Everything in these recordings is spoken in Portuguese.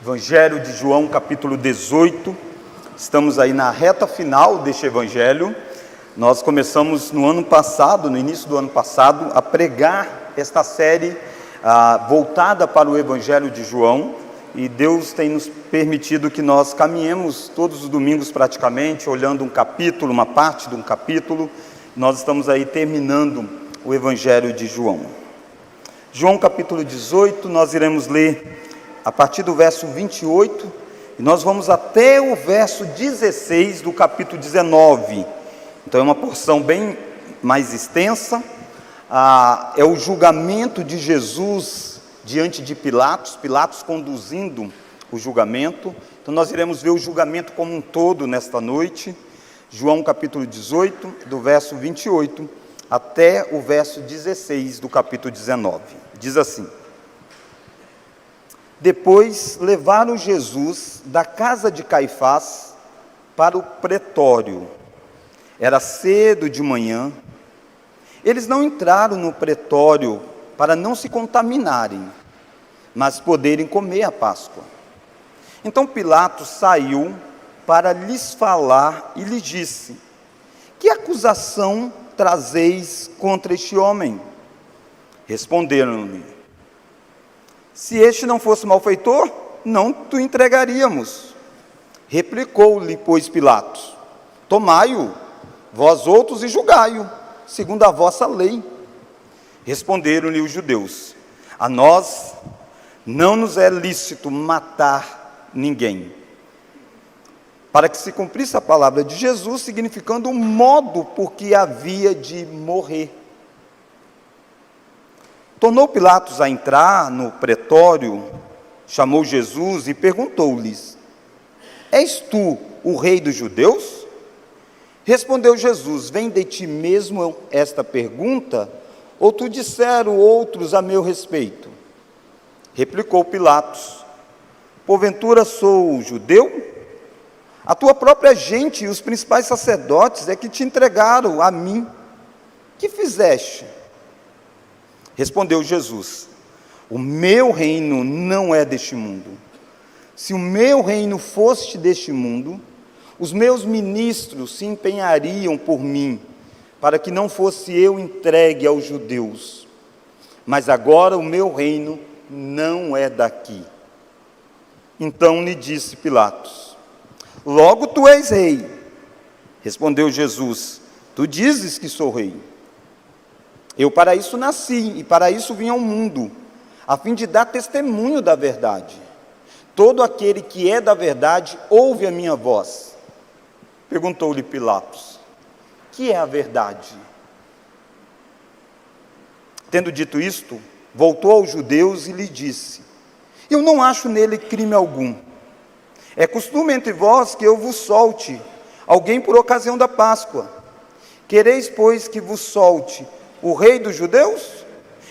Evangelho de João, capítulo 18. Estamos aí na reta final deste evangelho. Nós começamos no ano passado, no início do ano passado, a pregar esta série voltada para o Evangelho de João. E Deus tem nos permitido que nós caminhemos todos os domingos praticamente, olhando um capítulo, uma parte de um capítulo. Nós estamos aí terminando o Evangelho de João. João capítulo 18, nós iremos ler a partir do verso 28, e nós vamos até o verso 16 do capítulo 19. Então é uma porção bem mais extensa. É o julgamento de Jesus diante de Pilatos, Pilatos conduzindo o julgamento. Então nós iremos ver o julgamento como um todo nesta noite. João capítulo 18, do verso 28 até o verso 16 do capítulo 19. Diz assim: Depois levaram Jesus da casa de Caifás para o pretório. Era cedo de manhã. Eles não entraram no pretório para não se contaminarem, mas poderem comer a Páscoa. Então Pilatos saiu para lhes falar e lhes disse: Que acusação trazeis contra este homem? Responderam-lhe: Se este não fosse malfeitor, não te entregaríamos. Replicou-lhe, pois, Pilatos: Tomai-o, vós outros, e julgai-o, segundo a vossa lei. Responderam-lhe os judeus: A nós não nos é lícito matar ninguém. Para que se cumprisse a palavra de Jesus, significando o modo por que havia de morrer. Tornou Pilatos a entrar no pretório, chamou Jesus e perguntou-lhes: És tu o rei dos judeus? Respondeu Jesus: Vem de ti mesmo esta pergunta, ou tu disseram outros a meu respeito? Replicou Pilatos: Porventura sou judeu? A tua própria gente e os principais sacerdotes é que te entregaram a mim. Que fizeste? Respondeu Jesus: O meu reino não é deste mundo. Se o meu reino fosse deste mundo, os meus ministros se empenhariam por mim, para que não fosse eu entregue aos judeus. Mas agora o meu reino não é daqui. Então lhe disse Pilatos: Logo tu és rei. Respondeu Jesus: Tu dizes que sou rei. Eu para isso nasci e para isso vim ao mundo, a fim de dar testemunho da verdade. Todo aquele que é da verdade ouve a minha voz. Perguntou-lhe Pilatos: Que é a verdade? Tendo dito isto, voltou aos judeus e lhe disse: Eu não acho nele crime algum. É costume entre vós que eu vos solte alguém por ocasião da Páscoa. Quereis, pois, que vos solte o rei dos judeus?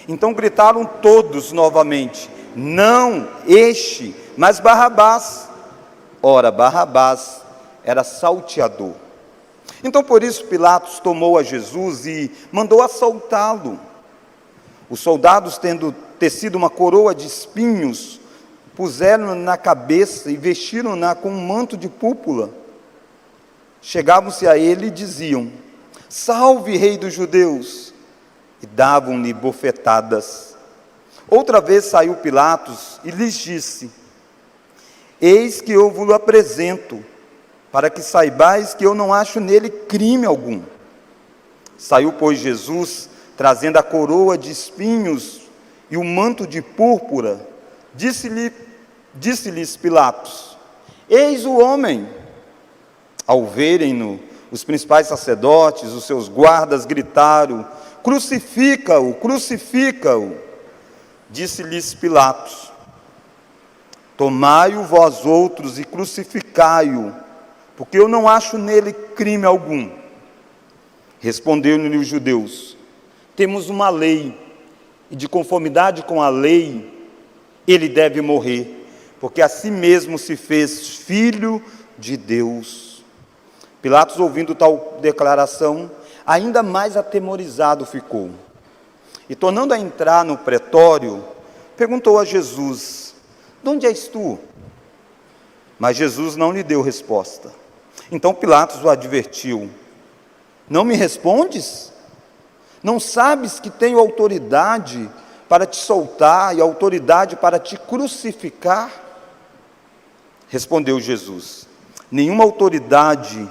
Então gritaram todos novamente: Não este, mas Barrabás. Ora, Barrabás era salteador. Então por isso Pilatos tomou a Jesus e mandou açoitá-lo. Os soldados, tendo tecido uma coroa de espinhos, puseram-na na cabeça e vestiram-na com um manto de púrpura. Chegavam-se a ele e diziam: Salve, rei dos judeus! E davam-lhe bofetadas. Outra vez saiu Pilatos e lhes disse: Eis que eu vos apresento, para que saibais que eu não acho nele crime algum. Saiu, pois, Jesus, trazendo a coroa de espinhos e o manto de púrpura. Disse-lhes Pilatos: Eis o homem. Ao verem-no, os principais sacerdotes, os seus guardas gritaram: Crucifica-o, crucifica-o. Disse-lhes Pilatos: Tomai-o vós outros e crucificai-o, porque eu não acho nele crime algum. Responderam-lhe os judeus: Temos uma lei, e de conformidade com a lei, ele deve morrer, porque a si mesmo se fez filho de Deus. Pilatos, ouvindo tal declaração, ainda mais atemorizado ficou. E tornando a entrar no pretório, perguntou a Jesus: De onde és tu? Mas Jesus não lhe deu resposta. Então Pilatos o advertiu: não me respondes? Não sabes que tenho autoridade para te soltar e autoridade para te crucificar? Respondeu Jesus: nenhuma autoridade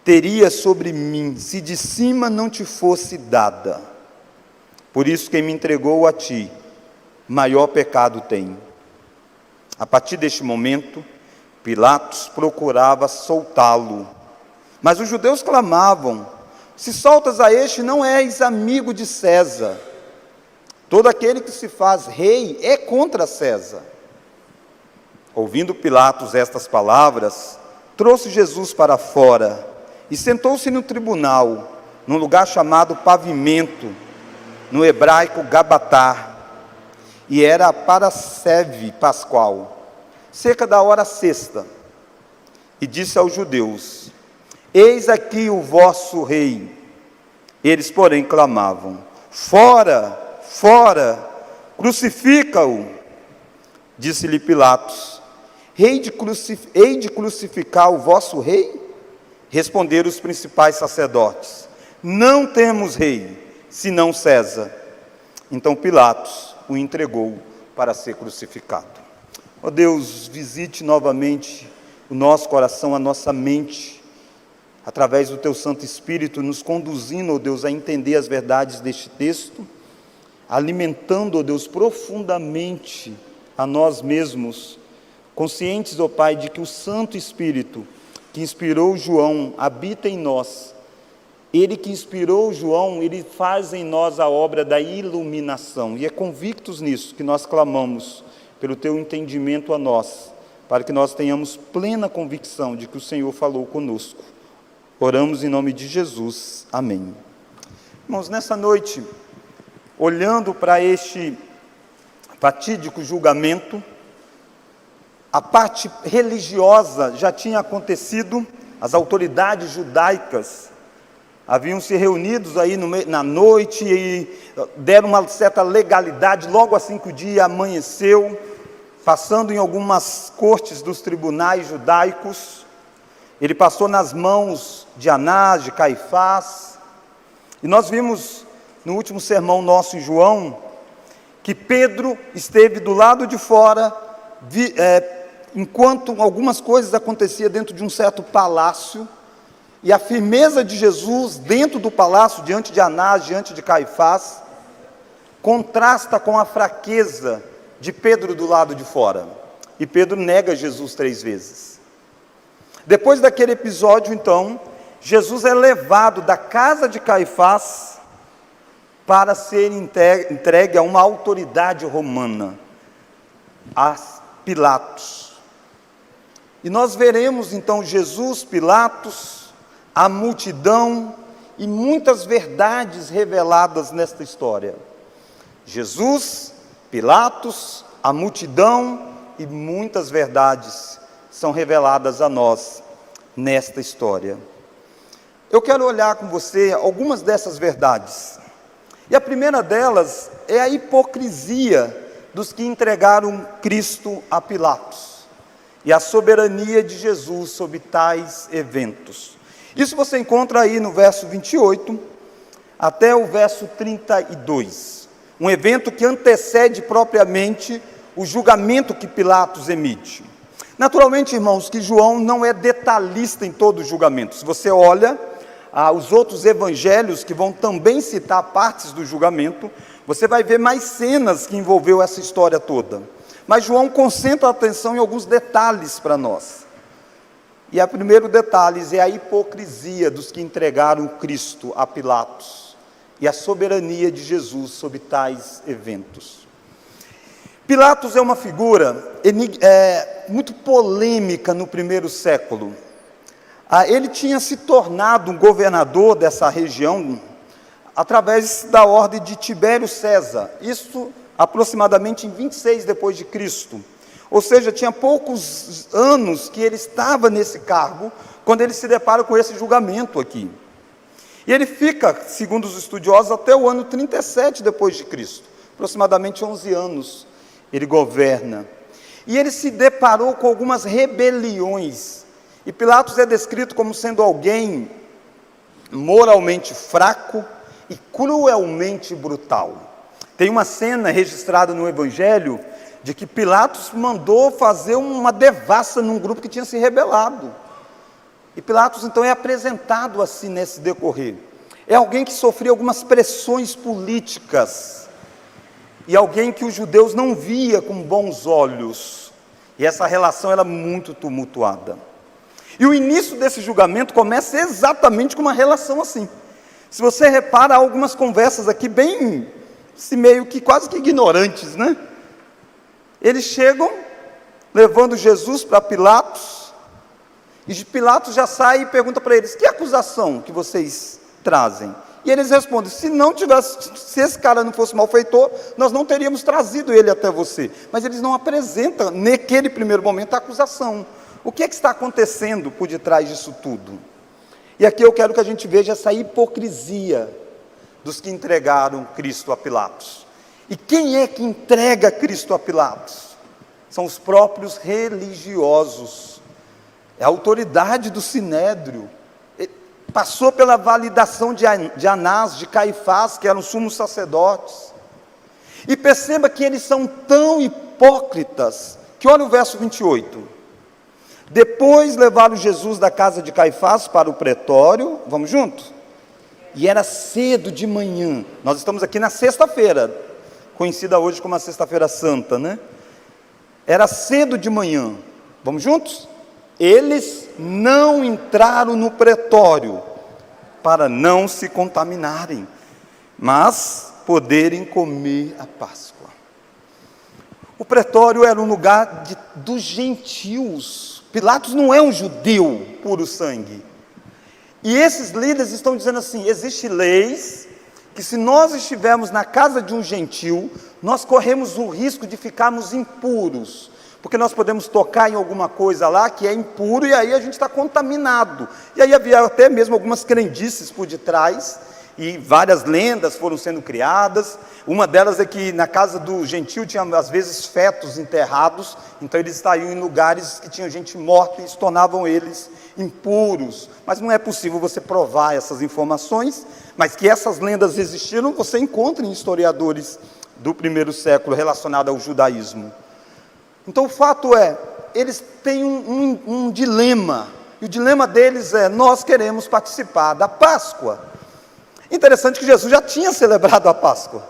teria sobre mim se de cima não te fosse dada. Por isso quem me entregou a ti, maior pecado tem. A partir deste momento, Pilatos procurava soltá-lo, mas os judeus clamavam: se soltas a este, não és amigo de César. Todo aquele que se faz rei é contra César. Ouvindo Pilatos estas palavras, trouxe Jesus para fora e sentou-se no tribunal, num lugar chamado Pavimento, no hebraico Gabatá, e era para Seve Pascual, cerca da hora sexta. E disse aos judeus: eis aqui o vosso rei. Eles, porém, clamavam: fora, fora, crucifica-o. Disse-lhe Pilatos: hei de crucificar o vosso rei? Responderam os principais sacerdotes: não temos rei, senão César. Então Pilatos o entregou para ser crucificado. Ó Deus, visite novamente o nosso coração, a nossa mente, através do Teu Santo Espírito, nos conduzindo, ó Deus, a entender as verdades deste texto, alimentando, ó Deus, profundamente a nós mesmos, conscientes, ó Pai, de que o Santo Espírito que inspirou João habita em nós. Ele que inspirou João, ele faz em nós a obra da iluminação, e é convictos nisso que nós clamamos pelo Teu entendimento a nós, para que nós tenhamos plena convicção de que o Senhor falou conosco. Oramos em nome de Jesus. Amém. Irmãos, nessa noite, olhando para este fatídico julgamento, a parte religiosa já tinha acontecido, as autoridades judaicas haviam se reunidos aí na noite e deram uma certa legalidade logo assim que o dia amanheceu, passando em algumas cortes dos tribunais judaicos. Ele passou nas mãos de Anás, de Caifás, e nós vimos no último sermão nosso em João, que Pedro esteve do lado de fora, enquanto algumas coisas aconteciam dentro de um certo palácio, e a firmeza de Jesus dentro do palácio, diante de Anás, diante de Caifás, contrasta com a fraqueza de Pedro do lado de fora, e Pedro nega Jesus 3 vezes. Depois daquele episódio, então, Jesus é levado da casa de Caifás para ser entregue a uma autoridade romana, a Pilatos. E nós veremos então Jesus, Pilatos, a multidão e muitas verdades reveladas nesta história. Jesus, Pilatos, a multidão e muitas verdades são reveladas a nós nesta história. Eu quero olhar com você algumas dessas verdades. E a primeira delas é a hipocrisia dos que entregaram Cristo a Pilatos e a soberania de Jesus sobre tais eventos. Isso você encontra aí no verso 28 até o verso 32. Um evento que antecede propriamente o julgamento que Pilatos emite. Naturalmente, irmãos, que João não é detalhista em todo o julgamento. Se você olha os outros evangelhos que vão também citar partes do julgamento, você vai ver mais cenas que envolveu essa história toda. Mas João concentra a atenção em alguns detalhes para nós. E o primeiro detalhe é a hipocrisia dos que entregaram Cristo a Pilatos e a soberania de Jesus sobre tais eventos. Pilatos é uma figura muito polêmica no primeiro século. Ele tinha se tornado um governador dessa região através da ordem de Tibério César, isso aproximadamente em 26 depois de Cristo. Ou seja, tinha poucos anos que ele estava nesse cargo, quando ele se depara com esse julgamento aqui. E ele fica, segundo os estudiosos, até o ano 37 depois de Cristo, aproximadamente 11 anos ele governa. E ele se deparou com algumas rebeliões. E Pilatos é descrito como sendo alguém moralmente fraco e cruelmente brutal. Tem uma cena registrada no Evangelho de que Pilatos mandou fazer uma devassa num grupo que tinha se rebelado. E Pilatos então é apresentado assim nesse decorrer. É alguém que sofria algumas pressões políticas, e alguém que os judeus não via com bons olhos, e essa relação era muito tumultuada. E o início desse julgamento começa exatamente com uma relação assim. Se você repara, há algumas conversas aqui bem, meio que quase que ignorantes, né? Eles chegam, levando Jesus para Pilatos, e Pilatos já sai e pergunta para eles: que acusação que vocês trazem? E eles respondem: se esse cara não fosse malfeitor, nós não teríamos trazido ele até você. Mas eles não apresentam, naquele primeiro momento, a acusação. O que é que está acontecendo por detrás disso tudo? E aqui eu quero que a gente veja essa hipocrisia dos que entregaram Cristo a Pilatos. E quem é que entrega Cristo a Pilatos? São os próprios religiosos. É a autoridade do Sinédrio. Passou pela validação de Anás, de Caifás, que eram sumos sacerdotes. E perceba que eles são tão hipócritas, que olha o verso 28. Depois levaram Jesus da casa de Caifás para o pretório, vamos juntos? E era cedo de manhã, nós estamos aqui na sexta-feira, conhecida hoje como a sexta-feira santa, né? Era cedo de manhã, vamos juntos? Eles não entraram no pretório, para não se contaminarem, mas poderem comer a Páscoa. O pretório era um lugar dos gentios. Pilatos não é um judeu puro sangue. E esses líderes estão dizendo assim: existem leis que, se nós estivermos na casa de um gentil, nós corremos o risco de ficarmos impuros, porque nós podemos tocar em alguma coisa lá que é impuro, e aí a gente está contaminado. E aí havia até mesmo algumas crendices por detrás, e várias lendas foram sendo criadas. Uma delas é que na casa do gentil tinha às vezes fetos enterrados, então eles estavam em lugares que tinha gente morta e isso tornavam eles impuros. Mas não é possível você provar essas informações, mas que essas lendas existiram, você encontra em historiadores do primeiro século relacionados ao judaísmo. Então o fato é, eles têm um dilema, e o dilema deles é: nós queremos participar da Páscoa. Interessante que Jesus já tinha celebrado a Páscoa.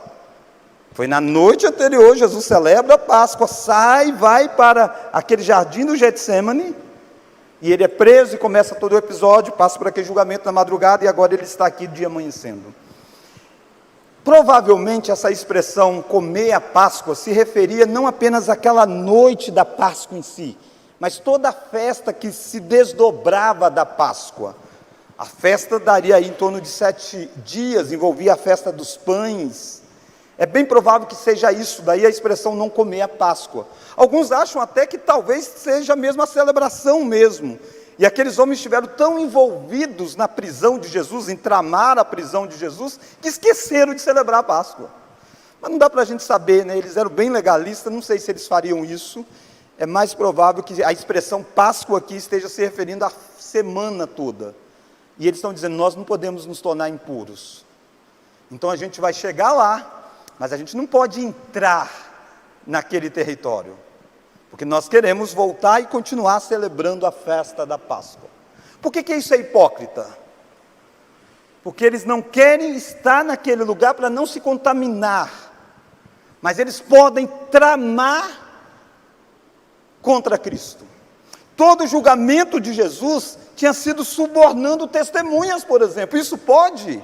Foi na noite anterior, Jesus celebra a Páscoa, sai, vai para aquele jardim do Getsêmani, e ele é preso e começa todo o episódio, passa por aquele julgamento na madrugada, e agora ele está aqui de amanhecendo. Provavelmente essa expressão comer a Páscoa se referia não apenas àquela noite da Páscoa em si, mas toda a festa que se desdobrava da Páscoa. A festa daria aí em torno de 7 dias, envolvia a festa dos pães. É bem provável que seja isso, daí a expressão não comer a Páscoa. Alguns acham até que talvez seja mesmo a celebração mesmo. E aqueles homens estiveram tão envolvidos na prisão de Jesus, em tramar a prisão de Jesus, que esqueceram de celebrar a Páscoa. Mas não dá para a gente saber, né? Eles eram bem legalistas, não sei se eles fariam isso. É mais provável que a expressão Páscoa aqui esteja se referindo à semana toda. E eles estão dizendo: nós não podemos nos tornar impuros. Então a gente vai chegar lá, mas a gente não pode entrar naquele território, porque nós queremos voltar e continuar celebrando a festa da Páscoa. Por que isso é hipócrita? Porque eles não querem estar naquele lugar para não se contaminar, mas eles podem tramar contra Cristo. Todo o julgamento de Jesus tinha sido subornando testemunhas, por exemplo. Isso pode.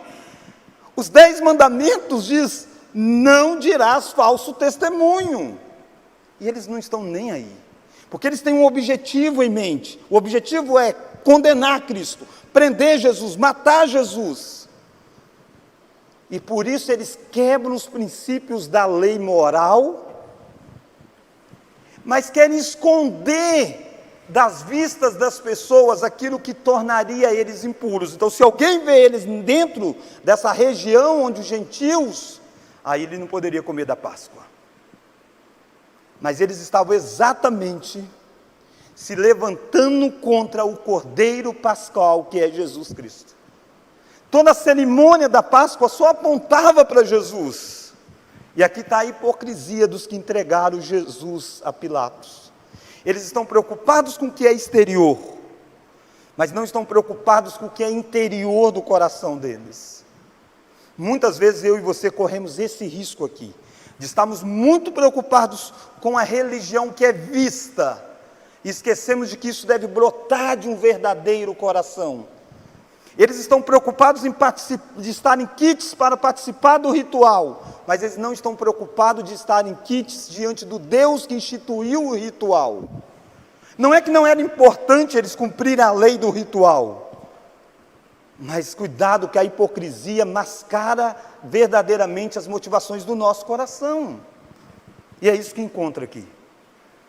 Os 10 mandamentos diz: não dirás falso testemunho. E eles não estão nem aí, porque eles têm um objetivo em mente. O objetivo é condenar Cristo, prender Jesus, matar Jesus. E por isso eles quebram os princípios da lei moral, mas querem esconder das vistas das pessoas aquilo que tornaria eles impuros. Então, se alguém vê eles dentro dessa região onde os gentios, aí ele não poderia comer da Páscoa. mas eles estavam exatamente se levantando contra o Cordeiro Pascal, que é Jesus Cristo. Toda a cerimônia da Páscoa só apontava para Jesus. E aqui está a hipocrisia dos que entregaram Jesus a Pilatos. Eles estão preocupados com o que é exterior, mas não estão preocupados com o que é interior do coração deles. Muitas vezes eu e você corremos esse risco aqui, de estarmos muito preocupados com a religião que é vista, e esquecemos de que isso deve brotar de um verdadeiro coração. Eles estão preocupados de estar em kits para participar do ritual, mas eles não estão preocupados de estar em kits diante do Deus que instituiu o ritual. Não é que não era importante eles cumprirem a lei do ritual, mas cuidado que a hipocrisia mascara verdadeiramente as motivações do nosso coração. E é isso que encontra aqui.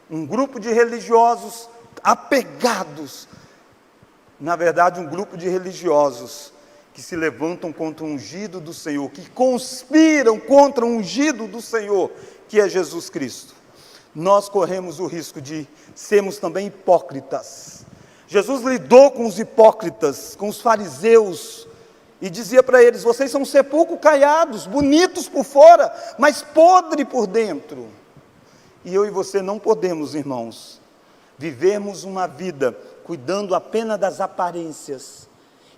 Um grupo de religiosos apegados, na verdade um grupo de religiosos que se levantam contra o ungido do Senhor, que conspiram contra o ungido do Senhor, que é Jesus Cristo. Nós corremos o risco de sermos também hipócritas. Jesus lidou com os hipócritas, com os fariseus, e dizia para eles: vocês são sepulcro caiados, bonitos por fora, mas podre por dentro. E eu e você não podemos, irmãos, vivermos uma vida cuidando apenas das aparências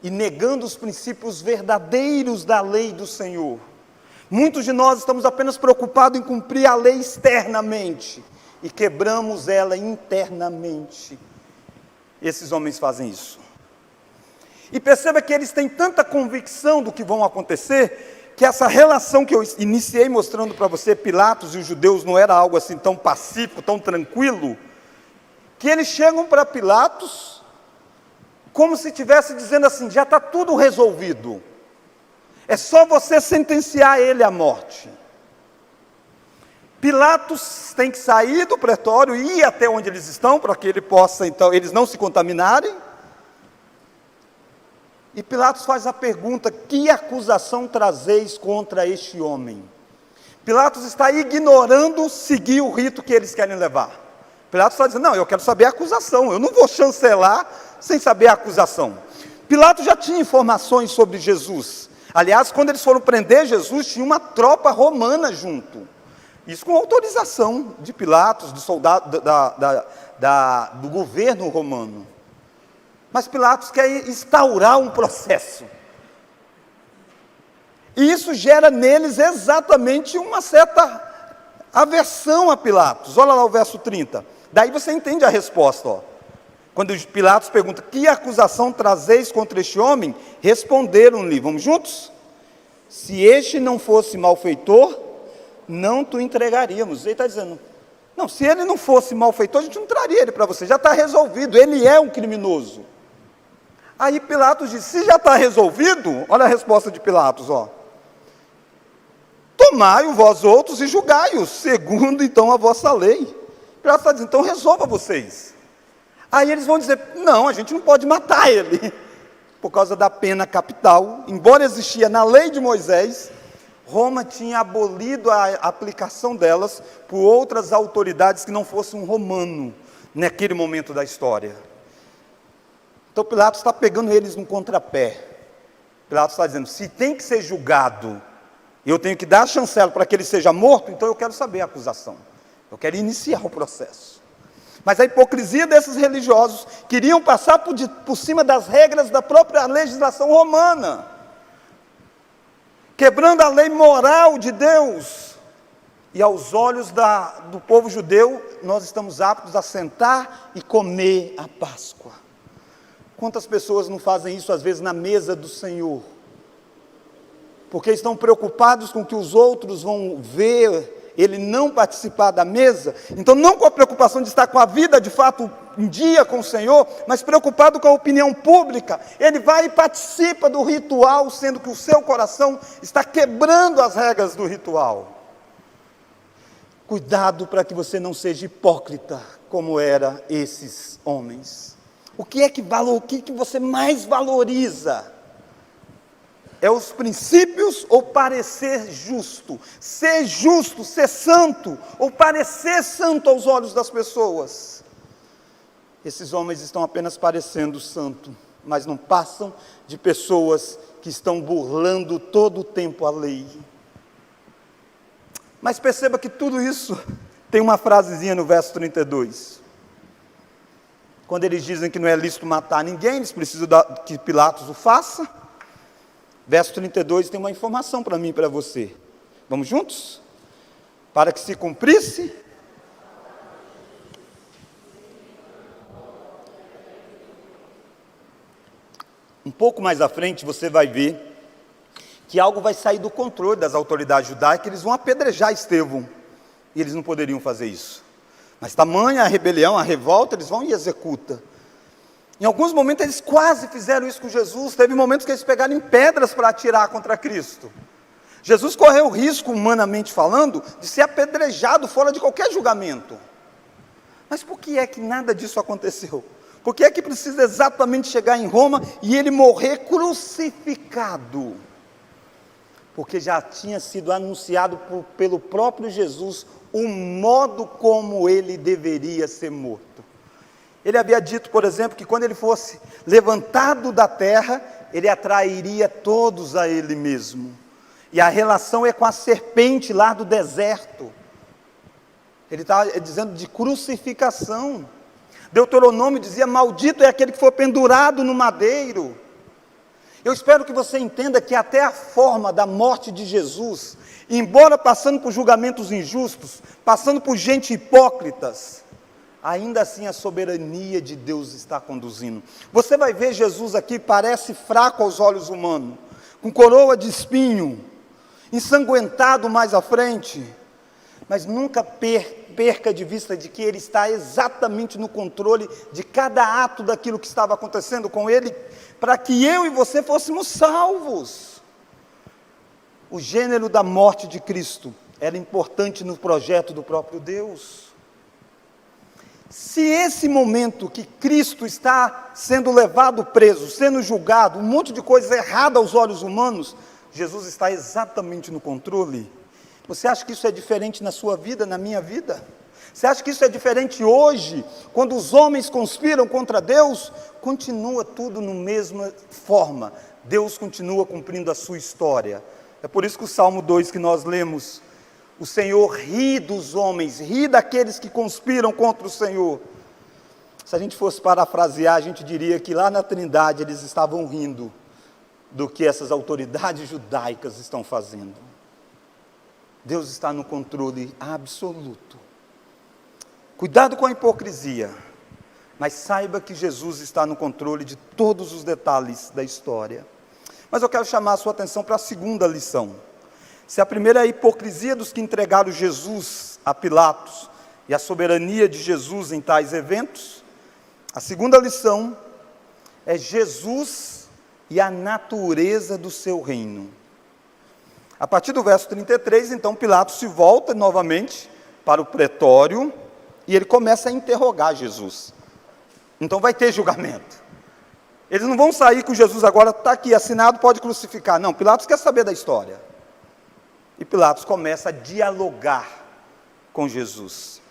e negando os princípios verdadeiros da lei do Senhor. Muitos de nós estamos apenas preocupados em cumprir a lei externamente e quebramos ela internamente. Esses homens fazem isso. E perceba que eles têm tanta convicção do que vão acontecer, que essa relação que eu iniciei mostrando para você, Pilatos e os judeus, não era algo assim tão pacífico, tão tranquilo, que eles chegam para Pilatos como se estivesse dizendo assim: já está tudo resolvido, é só você sentenciar ele à morte. Pilatos tem que sair do pretório e ir até onde eles estão, para que ele possa, então, eles não se contaminarem. E Pilatos faz a pergunta: que acusação trazeis contra este homem? Pilatos está ignorando seguir o rito que eles querem levar. Pilatos está dizendo: não, eu quero saber a acusação, eu não vou chancelar sem saber a acusação. Pilatos já tinha informações sobre Jesus. Aliás, quando eles foram prender Jesus, tinha uma tropa romana junto. Isso com autorização de Pilatos, do soldado, do governo romano. Mas Pilatos quer instaurar um processo. E isso gera neles exatamente uma certa aversão a Pilatos. Olha lá o verso 30. Daí você entende a resposta. Ó. Quando Pilatos pergunta: que acusação trazeis contra este homem? Responderam-lhe, vamos juntos? Se este não fosse malfeitor, não te entregaríamos. Ele está dizendo: não, se ele não fosse malfeitor, a gente não traria ele para você, já está resolvido, ele é um criminoso. Aí Pilatos diz: se já está resolvido, olha a resposta de Pilatos, ó. Tomai-o vós outros e julgai-os, segundo então a vossa lei. Pilatos está dizendo: então resolva vocês. Aí eles vão dizer: não, a gente não pode matar ele, por causa da pena capital. Embora existia na lei de Moisés, Roma tinha abolido a aplicação delas por outras autoridades que não fossem um romano, naquele momento da história. Então Pilatos está pegando eles no contrapé. Pilatos está dizendo: se tem que ser julgado, eu tenho que dar a chancela para que ele seja morto, então eu quero saber a acusação. Eu quero iniciar o processo. Mas a hipocrisia desses religiosos queriam passar por cima das regras da própria legislação romana, quebrando a lei moral de Deus. E aos olhos do povo judeu, nós estamos aptos a sentar e comer a Páscoa. Quantas pessoas não fazem isso às vezes na mesa do Senhor? Porque estão preocupados com o que os outros vão ver, ele não participar da mesa. Então não com a preocupação de estar com a vida de fato em dia com o Senhor, mas preocupado com a opinião pública. Ele vai e participa do ritual, sendo que o seu coração está quebrando as regras do ritual. Cuidado para que você não seja hipócrita, como eram esses homens. O que é que você mais valoriza? É os princípios ou parecer justo, ser santo, ou parecer santo aos olhos das pessoas. Esses homens estão apenas parecendo santo, mas não passam de pessoas que estão burlando todo o tempo a lei. Mas perceba que tudo isso tem uma frasezinha no verso 32. Quando eles dizem que não é lícito matar ninguém, eles precisam que Pilatos o faça. Verso 32 tem uma informação para mim e para você. Vamos juntos? Para que se cumprisse. Um pouco mais à frente você vai ver que algo vai sair do controle das autoridades judaicas, eles vão apedrejar Estevão. E eles não poderiam fazer isso. Mas tamanha a rebelião, a revolta, eles vão e executam. Em alguns momentos eles quase fizeram isso com Jesus. Teve momentos que eles pegaram em pedras para atirar contra Cristo. Jesus correu o risco, humanamente falando, de ser apedrejado fora de qualquer julgamento. Mas por que é que nada disso aconteceu? Por que é que precisa exatamente chegar em Roma e ele morrer crucificado? Porque já tinha sido anunciado pelo próprio Jesus o modo como ele deveria ser morto. Ele havia dito, por exemplo, que quando ele fosse levantado da terra, ele atrairia todos a ele mesmo. E a relação é com a serpente lá do deserto. Ele estava dizendo de crucificação. Deuteronômio dizia, maldito é aquele que for pendurado no madeiro. Eu espero que você entenda que até a forma da morte de Jesus, embora passando por julgamentos injustos, passando por gente hipócritas, ainda assim a soberania de Deus está conduzindo. Você vai ver Jesus aqui, parece fraco aos olhos humanos, com coroa de espinho, ensanguentado mais à frente, mas nunca perca de vista de que ele está exatamente no controle de cada ato daquilo que estava acontecendo com ele, para que eu e você fôssemos salvos. O gênero da morte de Cristo era importante no projeto do próprio Deus. Se esse momento que Cristo está sendo levado preso, sendo julgado, um monte de coisa errada aos olhos humanos, Jesus está exatamente no controle. Você acha que isso é diferente na sua vida, na minha vida? Você acha que isso é diferente hoje, quando os homens conspiram contra Deus? Continua tudo na mesma forma. Deus continua cumprindo a sua história. É por isso que o Salmo 2 que nós lemos, o Senhor ri dos homens, ri daqueles que conspiram contra o Senhor. Se a gente fosse parafrasear, a gente diria que lá na Trindade eles estavam rindo do que essas autoridades judaicas estão fazendo. Deus está no controle absoluto. Cuidado com a hipocrisia, mas saiba que Jesus está no controle de todos os detalhes da história. Mas eu quero chamar a sua atenção para a segunda lição. Se a primeira é a hipocrisia dos que entregaram Jesus a Pilatos e a soberania de Jesus em tais eventos, a segunda lição é Jesus e a natureza do seu reino. A partir do verso 33, então, Pilatos se volta novamente para o pretório e ele começa a interrogar Jesus. Então vai ter julgamento. Eles não vão sair com Jesus agora, está aqui assinado, pode crucificar. Não, Pilatos quer saber da história. E Pilatos começa a dialogar com Jesus.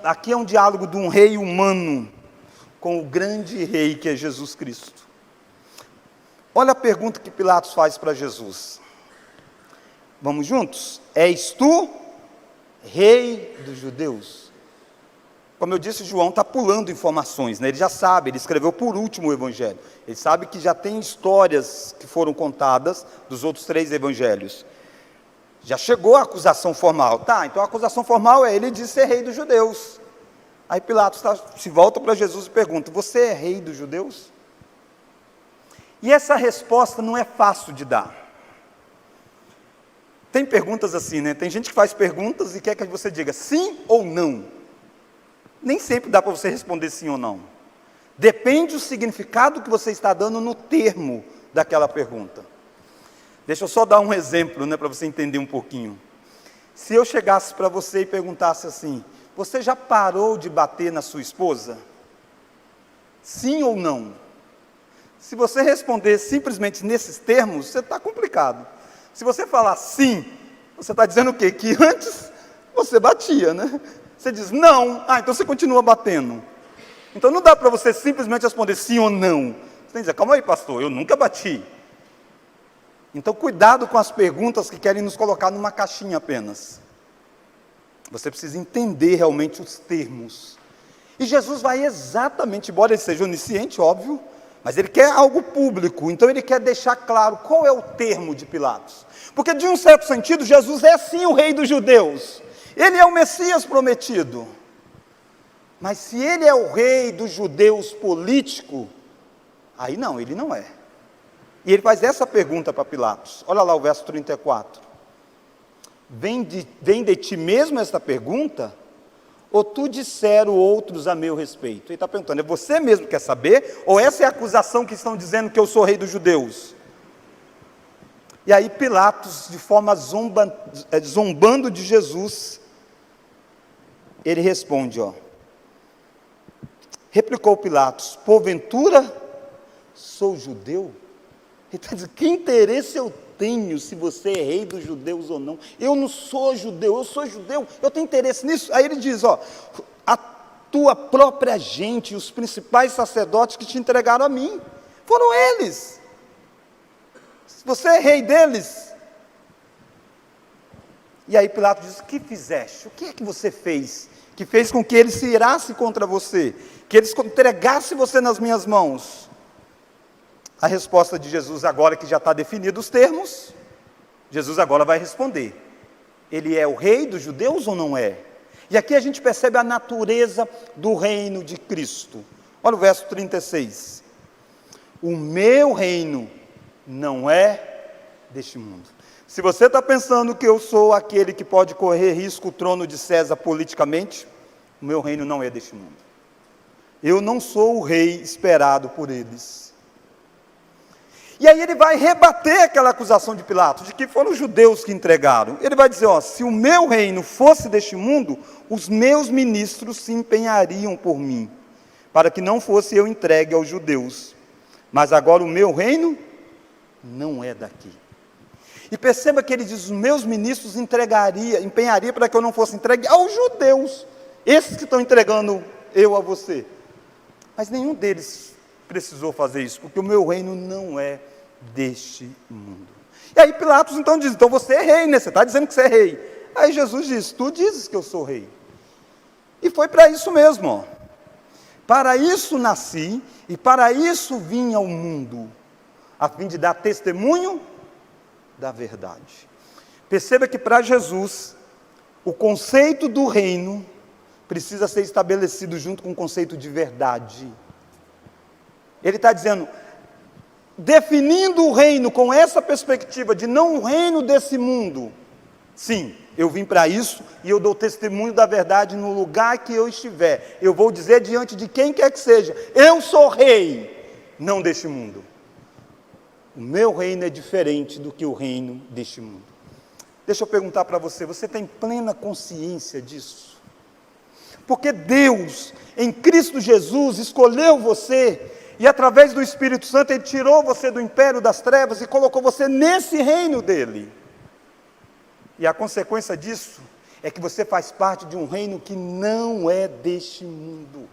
Aqui é um diálogo de um rei humano com o grande rei que é Jesus Cristo. Olha a pergunta que Pilatos faz para Jesus. Vamos juntos? És tu rei dos judeus? Como eu disse, João está pulando informações, né? Ele já sabe, ele escreveu por último o evangelho. Ele sabe que já tem histórias que foram contadas dos outros 3 evangelhos. Já chegou a acusação formal. Tá, então a acusação formal é ele de ser rei dos judeus. Aí Pilatos se volta para Jesus e pergunta, você é rei dos judeus? E essa resposta não é fácil de dar. Tem perguntas assim, né? Tem gente que faz perguntas e quer que você diga sim ou não. Nem sempre dá para você responder sim ou não. Depende do significado que você está dando no termo daquela pergunta. Deixa eu só dar um exemplo, né, para você entender um pouquinho. Se eu chegasse para você e perguntasse assim, você já parou de bater na sua esposa? Sim ou não? Se você responder simplesmente nesses termos, você está complicado. Se você falar sim, você está dizendo o quê? Que antes você batia, né? Você diz não, então você continua batendo. Então não dá para você simplesmente responder sim ou não. Você tem que dizer, calma aí, pastor, eu nunca bati. Então cuidado com as perguntas que querem nos colocar numa caixinha apenas. Você precisa entender realmente os termos. E Jesus vai exatamente, embora ele seja onisciente, óbvio, mas ele quer algo público, então ele quer deixar claro qual é o termo de Pilatos. Porque de um certo sentido, Jesus é sim o rei dos judeus. Ele é o Messias prometido. Mas se ele é o rei dos judeus político, aí não, ele não é. E ele faz essa pergunta para Pilatos. Olha lá o verso 34. Vem de ti mesmo esta pergunta? Ou tu disseram outros a meu respeito? Ele está perguntando, é você mesmo que quer saber? Ou essa é a acusação que estão dizendo que eu sou rei dos judeus? E aí Pilatos, de forma zombando de Jesus, ele responde, replicou Pilatos, porventura sou judeu? Ele está dizendo, que interesse eu tenho se você é rei dos judeus ou não? Eu não sou judeu, eu sou judeu, eu tenho interesse nisso. Aí ele diz, a tua própria gente, os principais sacerdotes que te entregaram a mim, foram eles. Você é rei deles. E aí Pilatos diz, o que fizeste? O que é que você fez? Que fez com que eles se irassem contra você, que eles entregassem você nas minhas mãos. A resposta de Jesus agora que já está definido os termos, Jesus agora vai responder, ele é o rei dos judeus ou não é? E aqui a gente percebe a natureza do reino de Cristo. Olha o verso 36, o meu reino não é deste mundo. Se você está pensando que eu sou aquele que pode correr risco o trono de César politicamente, o meu reino não é deste mundo. Eu não sou o rei esperado por eles. E aí ele vai rebater aquela acusação de Pilatos, de que foram os judeus que entregaram. Ele vai dizer, se o meu reino fosse deste mundo, os meus ministros se empenhariam por mim, para que não fosse eu entregue aos judeus. Mas agora o meu reino não é daqui. E perceba que ele diz, os meus ministros empenharia para que eu não fosse entregue aos judeus, esses que estão entregando eu a você. Mas nenhum deles precisou fazer isso, porque o meu reino não é deste mundo. E aí Pilatos então diz, então você é rei, né? Você está dizendo que você é rei. Aí Jesus diz, tu dizes que eu sou rei. E foi para isso mesmo, para isso nasci e para isso vim ao mundo, a fim de dar testemunho da verdade. Perceba que para Jesus, o conceito do reino precisa ser estabelecido junto com o conceito de verdade. Ele está dizendo, definindo o reino com essa perspectiva de não o reino desse mundo. Sim, eu vim para isso e eu dou testemunho da verdade no lugar que eu estiver. Eu vou dizer diante de quem quer que seja, eu sou rei, não deste mundo. O meu reino é diferente do que o reino deste mundo. Deixa eu perguntar para você, você tem plena consciência disso? Porque Deus, em Cristo Jesus, escolheu você, e através do Espírito Santo, Ele tirou você do império das trevas e colocou você nesse reino dEle. E a consequência disso é que você faz parte de um reino que não é deste mundo.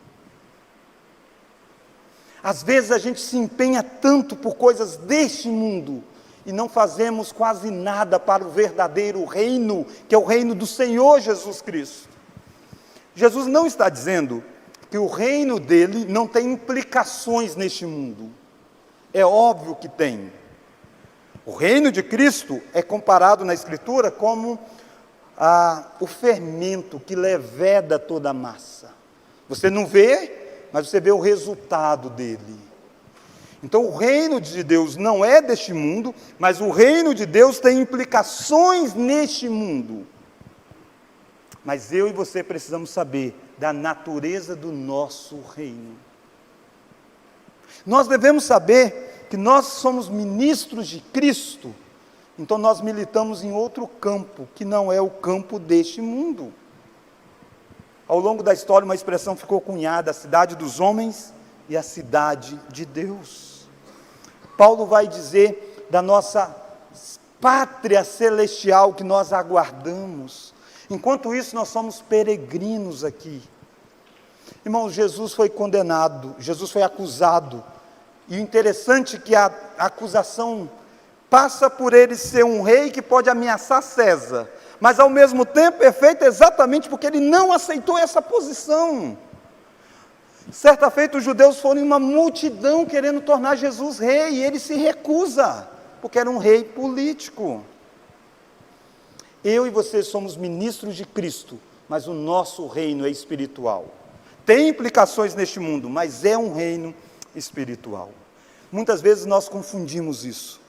Às vezes a gente se empenha tanto por coisas deste mundo e não fazemos quase nada para o verdadeiro reino, que é o reino do Senhor Jesus Cristo. Jesus não está dizendo que o reino dele não tem implicações neste mundo. É óbvio que tem. O reino de Cristo é comparado na Escritura como o fermento que leveda toda a massa. Você não vê, mas você vê o resultado dele. Então o reino de Deus não é deste mundo, mas o reino de Deus tem implicações neste mundo. Mas eu e você precisamos saber da natureza do nosso reino. Nós devemos saber que nós somos ministros de Cristo, então nós militamos em outro campo, que não é o campo deste mundo. Ao longo da história, uma expressão ficou cunhada, a cidade dos homens e a cidade de Deus. Paulo vai dizer da nossa pátria celestial que nós aguardamos. Enquanto isso, nós somos peregrinos aqui. Irmãos, Jesus foi condenado, Jesus foi acusado. E o interessante é que a acusação passa por ele ser um rei que pode ameaçar César, mas ao mesmo tempo é feita exatamente porque ele não aceitou essa posição. Certa feita os judeus foram em uma multidão querendo tornar Jesus rei, e ele se recusa, porque era um rei político. Eu e você somos ministros de Cristo, mas o nosso reino é espiritual. Tem implicações neste mundo, mas é um reino espiritual. Muitas vezes nós confundimos isso.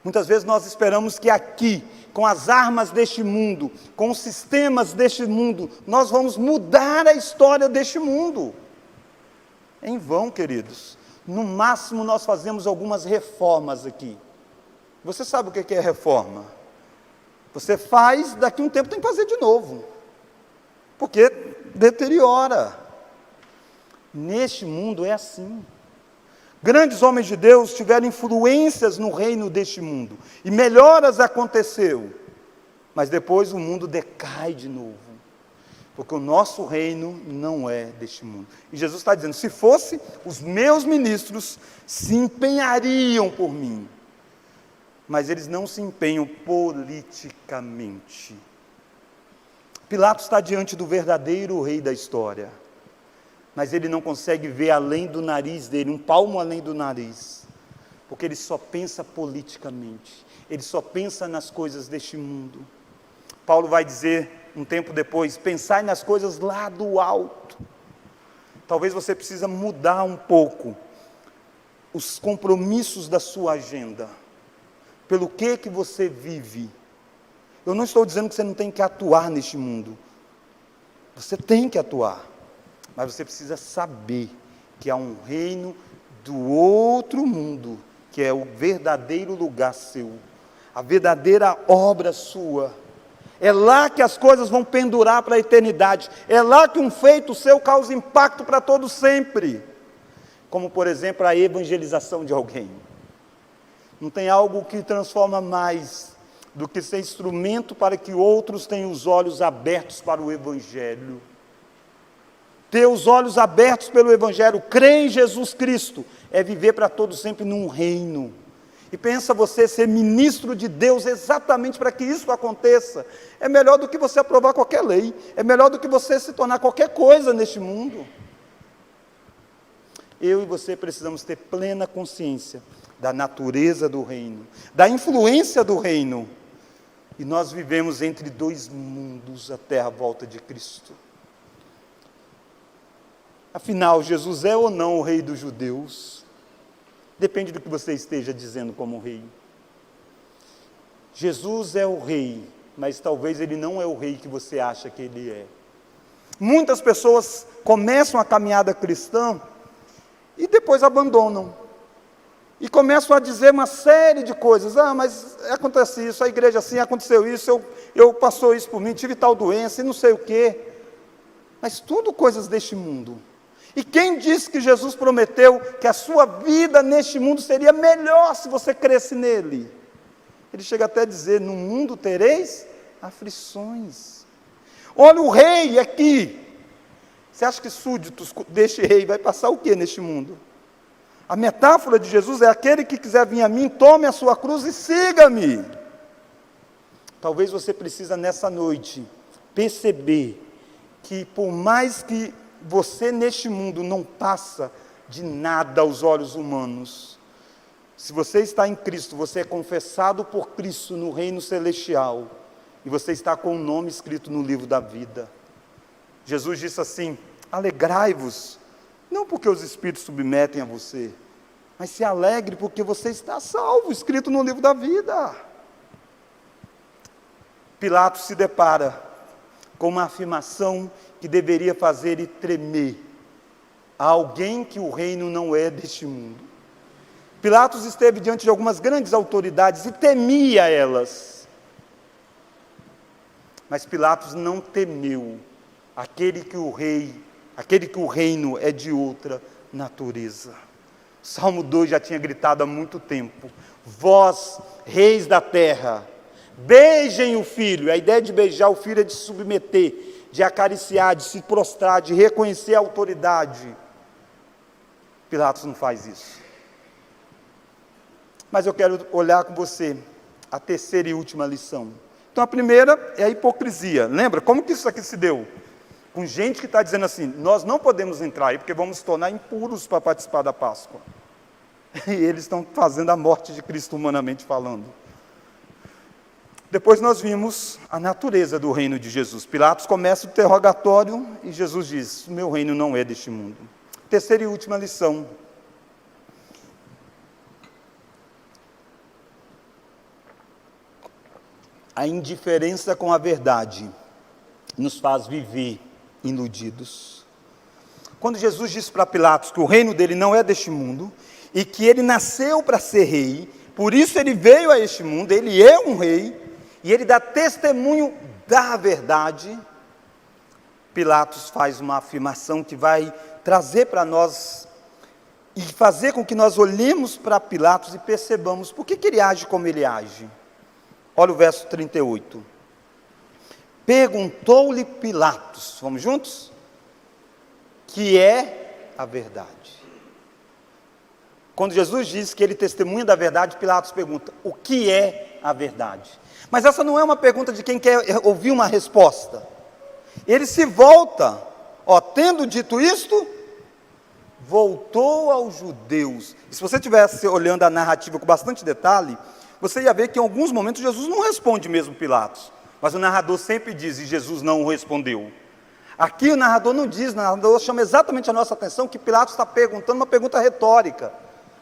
Muitas vezes nós esperamos que aqui, com as armas deste mundo, com os sistemas deste mundo, nós vamos mudar a história deste mundo. Em vão, queridos. No máximo nós fazemos algumas reformas aqui. Você sabe o que é reforma? Você faz, daqui a um tempo tem que fazer de novo, porque deteriora. Neste mundo é assim. Grandes homens de Deus tiveram influências no reino deste mundo, e melhoras aconteceu, mas depois o mundo decai de novo, porque o nosso reino não é deste mundo. E Jesus está dizendo, se fosse, os meus ministros se empenhariam por mim, mas eles não se empenham politicamente. Pilatos está diante do verdadeiro rei da história, mas ele não consegue ver além do nariz dele, um palmo além do nariz, porque ele só pensa politicamente, ele só pensa nas coisas deste mundo. Paulo vai dizer, um tempo depois, pensai nas coisas lá do alto. Talvez você precisa mudar um pouco os compromissos da sua agenda, pelo que você vive. Eu não estou dizendo que você não tem que atuar neste mundo, você tem que atuar, mas você precisa saber que há um reino do outro mundo, que é o verdadeiro lugar seu, a verdadeira obra sua. É lá que as coisas vão pendurar para a eternidade, é lá que um feito seu causa impacto para todo sempre, como por exemplo a evangelização de alguém. Não tem algo que transforma mais do que ser instrumento para que outros tenham os olhos abertos para o Evangelho. Ter os olhos abertos pelo Evangelho, crer em Jesus Cristo, é viver para todo sempre num reino. E pensa você ser ministro de Deus exatamente para que isso aconteça. É melhor do que você aprovar qualquer lei, é melhor do que você se tornar qualquer coisa neste mundo. Eu e você precisamos ter plena consciência da natureza do reino, da influência do reino. E nós vivemos entre dois mundos até a volta de Cristo. Afinal, Jesus é ou não o rei dos judeus? Depende do que você esteja dizendo como rei. Jesus é o rei, mas talvez ele não é o rei que você acha que ele é. Muitas pessoas começam a caminhada cristã e depois abandonam. E começam a dizer uma série de coisas. Ah, mas acontece isso, a igreja assim, aconteceu isso, eu passou isso por mim, tive tal doença e não sei o quê. Mas tudo coisas deste mundo. E quem disse que Jesus prometeu que a sua vida neste mundo seria melhor se você cresce nele? Ele chega até a dizer, no mundo tereis aflições. Olha o rei aqui. Você acha que súditos deste rei vai passar o que neste mundo? A metáfora de Jesus é aquele que quiser vir a mim, tome a sua cruz e siga-me. Talvez você precisa nessa noite perceber que por mais que você neste mundo não passa de nada aos olhos humanos, se você está em Cristo, você é confessado por Cristo no reino celestial, e você está com o nome escrito no livro da vida. Jesus disse assim, alegrai-vos, não porque os espíritos submetem a você, mas se alegre porque você está salvo, escrito no livro da vida. Pilatos se depara com uma afirmação que deveria fazer ele tremer. Há alguém que o reino não é deste mundo. Pilatos esteve diante de algumas grandes autoridades e temia elas. Mas Pilatos não temeu aquele que o reino é de outra natureza. Salmo 2 já tinha gritado há muito tempo: vós, reis da terra, beijem o filho. A ideia de beijar o filho é de se submeter, de acariciar, de se prostrar, de reconhecer a autoridade. Pilatos não faz isso. Mas eu quero olhar com você a terceira e última lição. Então a primeira é a hipocrisia. Lembra como que isso aqui se deu? Com gente que está dizendo assim: nós não podemos entrar aí porque vamos nos tornar impuros para participar da Páscoa. E eles estão fazendo a morte de Cristo humanamente falando. Depois nós vimos a natureza do reino de Jesus. Pilatos começa o interrogatório e Jesus diz: meu reino não é deste mundo. Terceira e última lição. A indiferença com a verdade nos faz viver iludidos. Quando Jesus disse para Pilatos que o reino dele não é deste mundo, e que ele nasceu para ser rei, por isso ele veio a este mundo, ele é um rei, e ele dá testemunho da verdade, Pilatos faz uma afirmação que vai trazer para nós, e fazer com que nós olhemos para Pilatos e percebamos por que ele age como ele age. Olha o verso 38. Perguntou-lhe Pilatos, vamos juntos? Que é a verdade. Quando Jesus diz que ele testemunha da verdade, Pilatos pergunta: o que é a verdade? Mas essa não é uma pergunta de quem quer ouvir uma resposta. Ele se volta, tendo dito isto, voltou aos judeus. E se você estivesse olhando a narrativa com bastante detalhe, você ia ver que em alguns momentos Jesus não responde mesmo Pilatos, mas o narrador sempre diz: e Jesus não o respondeu. Aqui o narrador não diz, o narrador chama exatamente a nossa atenção que Pilatos está perguntando uma pergunta retórica: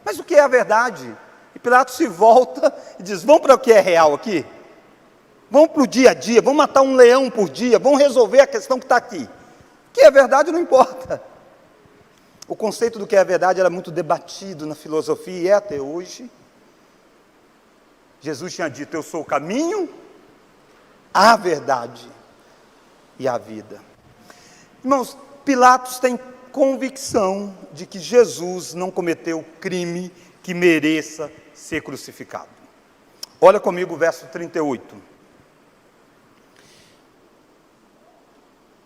mas o que é a verdade? E Pilatos se volta e diz: vamos para o que é real aqui? Vamos para o dia a dia, vamos matar um leão por dia, vamos resolver a questão que está aqui. O que é verdade não importa. O conceito do que é verdade era muito debatido na filosofia e é até hoje. Jesus tinha dito: eu sou o caminho, a verdade e a vida. Irmãos, Pilatos tem convicção de que Jesus não cometeu crime que mereça ser crucificado. Olha comigo o verso 38.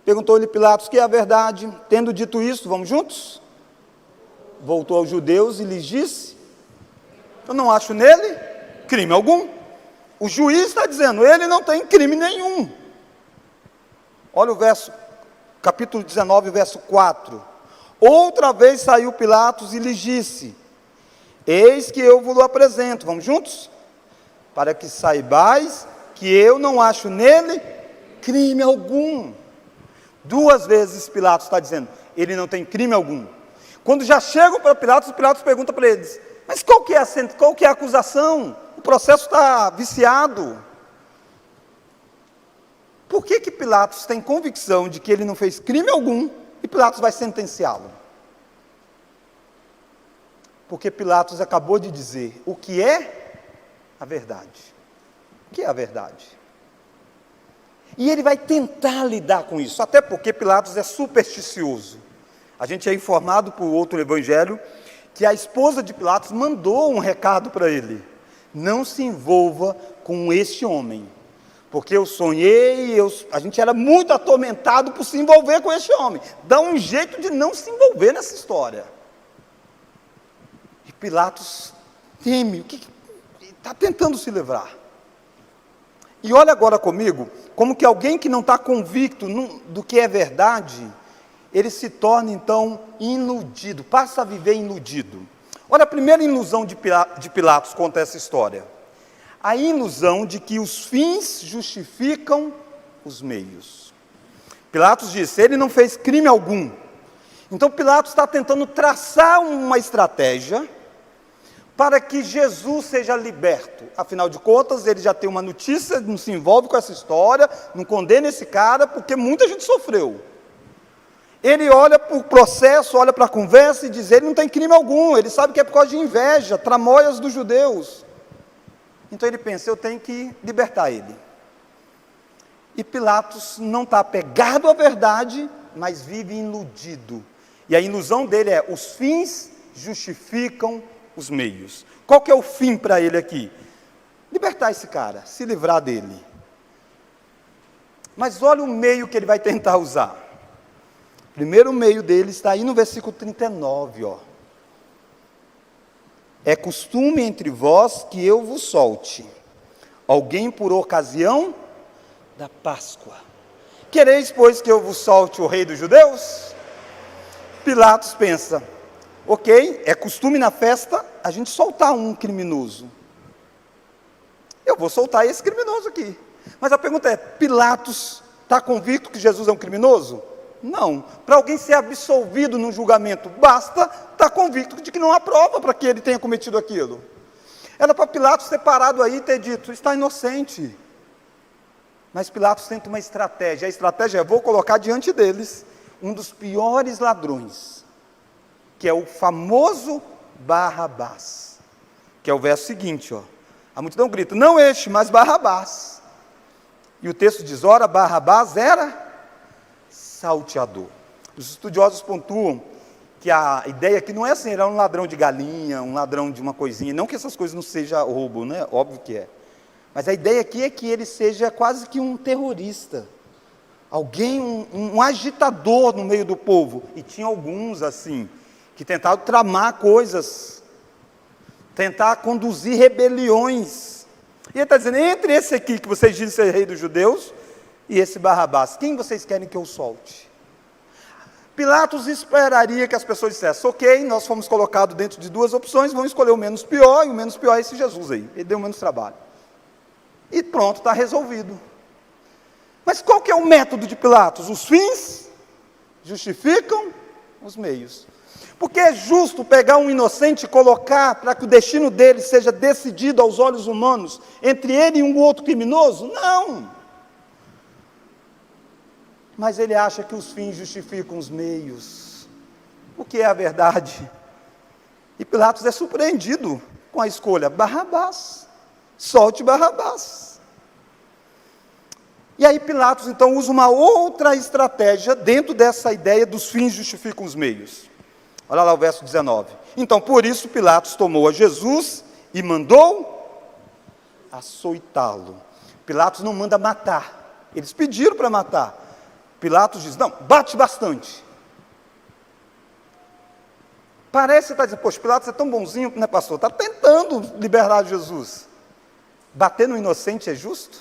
Perguntou-lhe Pilatos: que é a verdade? Tendo dito isso, vamos juntos? Voltou aos judeus e lhes disse: eu não acho nele crime algum. O juiz está dizendo: ele não tem crime nenhum. Olha o verso, capítulo 19, verso 4. Outra vez saiu Pilatos e lhes disse: eis que eu vos apresento, vamos juntos? Para que saibais que eu não acho nele crime algum. Duas vezes Pilatos está dizendo: ele não tem crime algum. Quando já chegam para Pilatos, Pilatos pergunta para eles: mas qual que é a acusação? O processo está viciado. Por que Pilatos tem convicção de que ele não fez crime algum e Pilatos vai sentenciá-lo? Porque Pilatos acabou de dizer o que é a verdade. O que é a verdade? E ele vai tentar lidar com isso, até porque Pilatos é supersticioso. A gente é informado por outro evangelho que a esposa de Pilatos mandou um recado para ele: não se envolva com este homem, porque eu sonhei, a gente era muito atormentado por se envolver com este homem. Dá um jeito de não se envolver nessa história. E Pilatos teme, está tentando se livrar. E olha agora comigo, como que alguém que não está convicto do que é verdade, ele se torna então iludido, passa a viver iludido. Olha a primeira ilusão de Pilatos conta essa história. A ilusão de que os fins justificam os meios. Pilatos disse: ele não fez crime algum. Então Pilatos está tentando traçar uma estratégia para que Jesus seja liberto. Afinal de contas, ele já tem uma notícia, não se envolve com essa história, não condena esse cara, porque muita gente sofreu. Ele olha para o processo, olha para a conversa e diz: ele não tem crime algum, ele sabe que é por causa de inveja, tramóias dos judeus. Então ele pensa: eu tenho que libertar ele. E Pilatos não está apegado à verdade, mas vive iludido. E a ilusão dele é: os fins justificam os meios. Qual que é o fim para ele aqui? Libertar esse cara, se livrar dele. Mas olha o meio que ele vai tentar usar. O primeiro meio dele está aí no versículo 39, ó. É costume entre vós que eu vos solte alguém por ocasião da Páscoa. Quereis, pois, que eu vos solte o rei dos judeus? Pilatos pensa, ok, é costume na festa a gente soltar um criminoso. Eu vou soltar esse criminoso aqui. Mas a pergunta é, Pilatos está convicto que Jesus é um criminoso? Não. Para alguém ser absolvido num julgamento, basta estar convicto de que não há prova para que ele tenha cometido aquilo. Era para Pilatos ter parado aí e ter dito, está inocente. Mas Pilatos tenta uma estratégia. A estratégia é, vou colocar diante deles um dos piores ladrões, que é o famoso Barrabás, que é o verso seguinte, ó. A multidão grita, não este, mas Barrabás. E o texto diz, ora, Barrabás era salteador. Os estudiosos pontuam que a ideia aqui não é assim, era um ladrão de galinha, um ladrão de uma coisinha, não que essas coisas não sejam roubo, né? Óbvio que é. Mas a ideia aqui é que ele seja quase que um terrorista, alguém, um agitador no meio do povo. E tinha alguns assim, que tentavam tramar coisas, tentar conduzir rebeliões. E ele está dizendo, entre esse aqui que vocês dizem ser rei dos judeus, e esse Barrabás, quem vocês querem que eu solte? Pilatos esperaria que as pessoas dissessem, ok, nós fomos colocados dentro de duas opções, vamos escolher o menos pior, e o menos pior é esse Jesus aí, ele deu menos trabalho. E pronto, está resolvido. Mas qual que é o método de Pilatos? Os fins justificam os meios. Porque é justo pegar um inocente e colocar para que o destino dele seja decidido aos olhos humanos, entre ele e um outro criminoso? Não. Mas ele acha que os fins justificam os meios, o que é a verdade. E Pilatos é surpreendido com a escolha, Barrabás, solte Barrabás. E aí Pilatos então usa uma outra estratégia dentro dessa ideia dos fins justificam os meios. Olha lá o verso 19. Então por isso Pilatos tomou a Jesus e mandou açoitá-lo. Pilatos não manda matar, eles pediram para matar. Pilatos diz, não, bate bastante. Parece que está dizendo, poxa, Pilatos é tão bonzinho, né, pastor? Está tentando liberar Jesus. Bater no inocente é justo?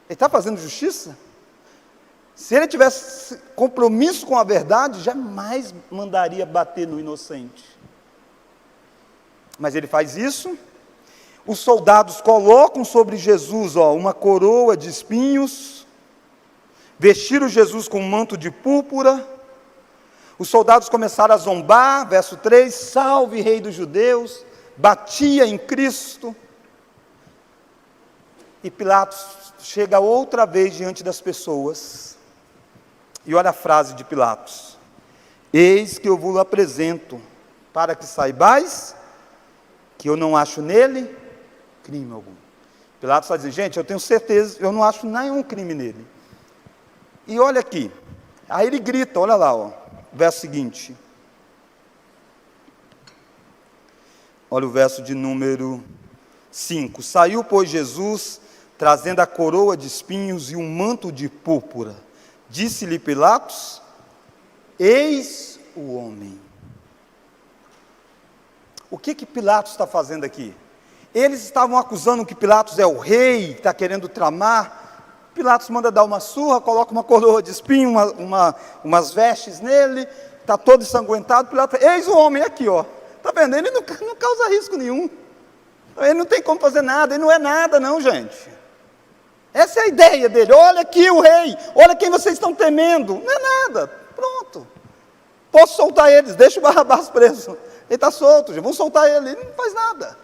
Ele está fazendo justiça? Se ele tivesse compromisso com a verdade, jamais mandaria bater no inocente. Mas ele faz isso. Os soldados colocam sobre Jesus, ó, uma coroa de espinhos, vestiram Jesus com um manto de púrpura, os soldados começaram a zombar, verso 3, salve rei dos judeus, batia em Cristo, e Pilatos chega outra vez diante das pessoas, e olha a frase de Pilatos, eis que eu vos apresento, para que saibais, que eu não acho nele crime algum. Pilatos está dizendo, gente, eu tenho certeza, eu não acho nenhum crime nele. E olha aqui, aí ele grita, olha lá, ó, verso seguinte. Olha o verso de número 5. Saiu, pois, Jesus, trazendo a coroa de espinhos e um manto de púrpura. Disse-lhe Pilatos, eis o homem. O que Pilatos está fazendo aqui? Eles estavam acusando que Pilatos é o rei, que está querendo tramar. Pilatos manda dar uma surra, coloca uma coroa de espinho, umas vestes nele, está todo ensanguentado. Pilatos, eis o homem aqui, ó. Está vendo? Ele não causa risco nenhum. Ele não tem como fazer nada, ele não é nada não, gente. Essa é a ideia dele. Olha aqui o rei, olha quem vocês estão temendo. Não é nada, pronto. Posso soltar eles, deixa o Barrabás preso. Ele está solto, vamos soltar ele, ele não faz nada.